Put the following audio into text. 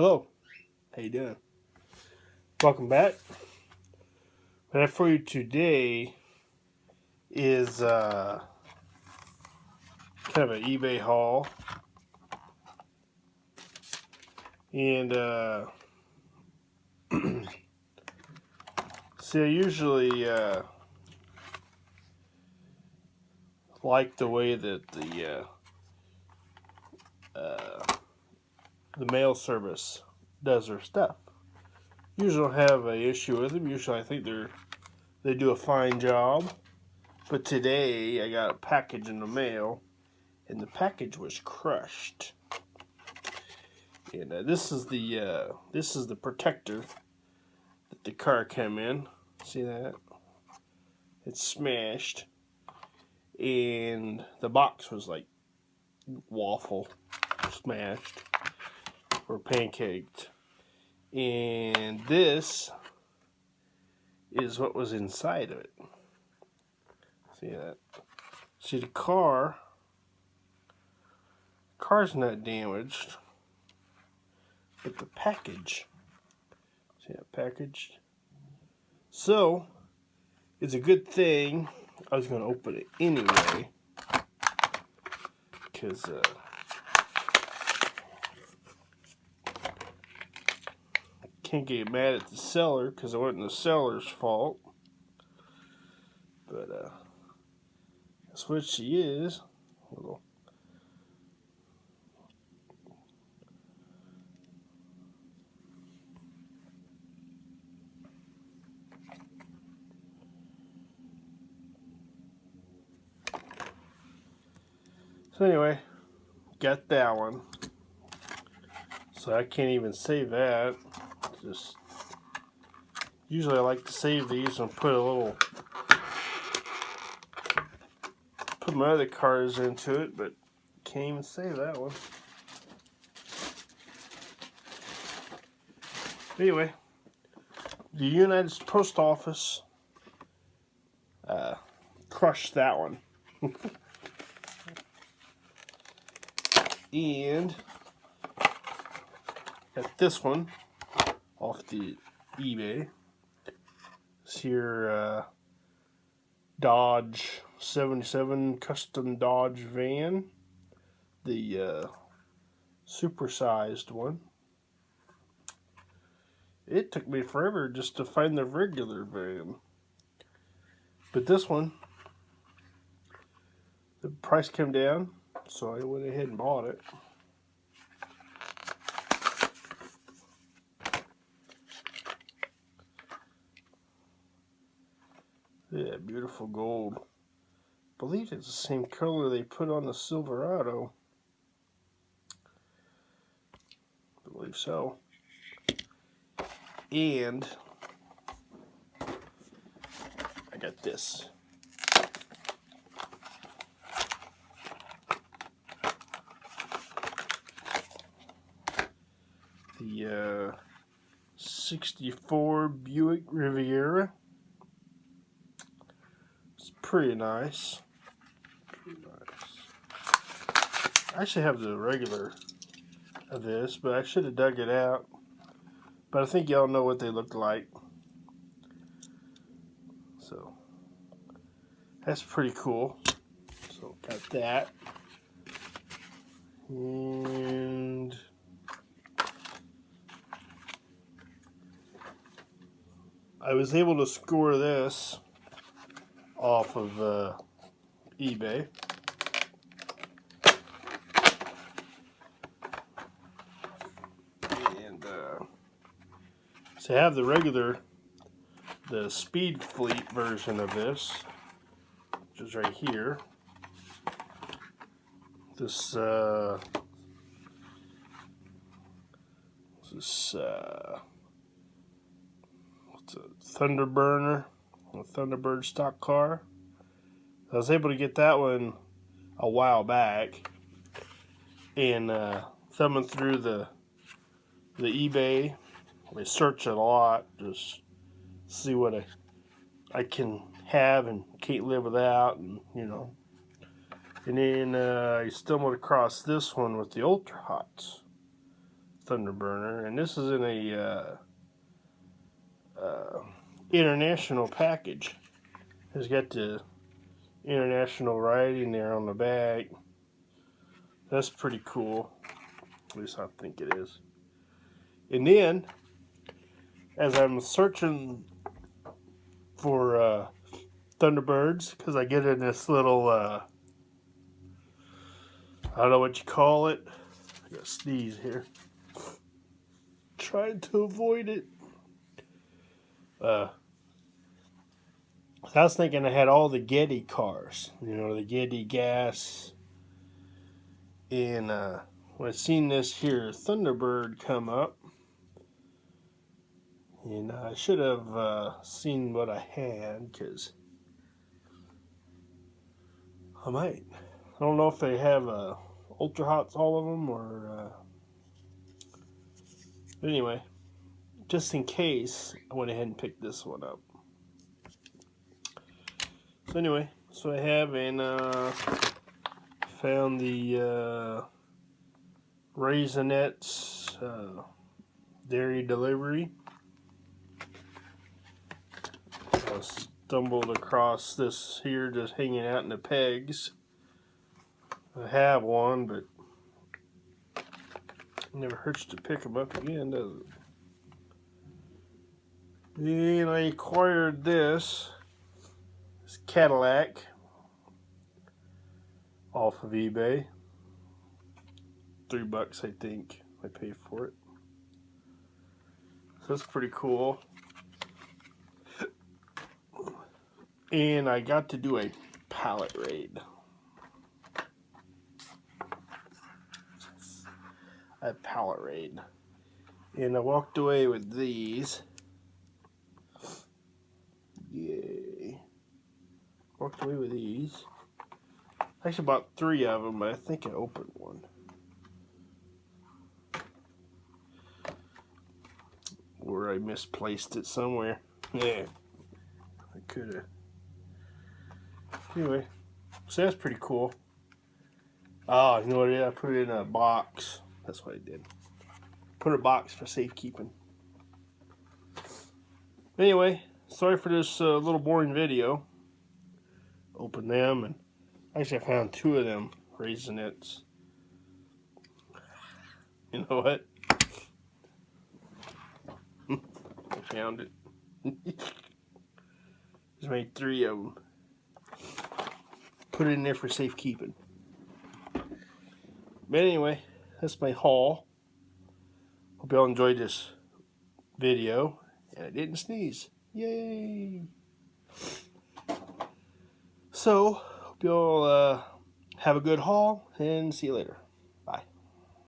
Hello, how you doing? Welcome back. What I have for you today is kind of an eBay haul, and see, I usually like the way that the mail service does their stuff. Usually don't have an issue with them. Usually I think they do a fine job. But today I got a package in the mail, and the package was crushed. And this is the protector that the car came in. See that? It's smashed, and the box was like waffle, smashed or pancaked. And this is what was inside of it. See that? See, the car's not damaged, but the package. See that package? So it's a good thing I was going to open it anyway, because can't get mad at the seller because it wasn't the seller's fault. But that's what she is. Little. So anyway, got that one. So I can't even save that. Just usually I like to save these and put my other cars into it, but can't even save that one. Anyway, the United Post Office crushed that one. And got this one off the eBay. It's here Dodge 77 custom Dodge van, the supersized one. It took me forever just to find the regular van, but this one, the price came down, so I went ahead and bought it. Yeah, beautiful gold. I believe it's the same color they put on the Silverado. I believe so. And I got this. The 64 Buick Riviera. It's pretty nice. I actually have the regular of this, but I should have dug it out. But I think y'all know what they look like. So that's pretty cool. So got that. And I was able to score this off of eBay. And so I have the Speed Fleet version of this, which is right here. This what's a Thunderbird stock car. I was able to get that one a while back, and thumbing through the eBay, I search it a lot, just see what I can have and can't live without, and you know. And then I stumbled across this one with the Ultra Hots Thunderburner, and this is in a international package. It's got the international writing there on the back. That's pretty cool. At least I think it is. And then, as I'm searching for Thunderbirds, because I get in this little, I don't know what you call it. I got to sneeze here. Trying to avoid it. I was thinking I had all the Getty cars, you know, the Getty gas. And when I seen this here Thunderbird come up, and I should have seen what I had, because I might. I don't know if they have Ultra Hots, all of them, or. But anyway, just in case, I went ahead and picked this one up. So anyway, so I have, and found the Raisinets dairy delivery. I stumbled across this here just hanging out in the pegs. I have one, but it never hurts to pick them up again, does it? And I acquired this Cadillac off of eBay. $3, I think I paid for it. So that's pretty cool. And I got to do a pallet raid. A pallet raid. And I walked away with these. Yay. Walked away with these. I actually bought 3 of them, but I think I opened one. Or I misplaced it somewhere. Yeah. I could have. Anyway, so that's pretty cool. Oh, you know what I did? I put it in a box. That's what I did. Put a box for safekeeping. Anyway, sorry for this little boring video. Open them, and actually I found 2 of them Raisinets. You know what? I found it. Just made 3 of them. Put it in there for safekeeping. But anyway, that's my haul. Hope y'all enjoyed this video. And I didn't sneeze. Yay! So, hope y'all have a good haul, and see you later.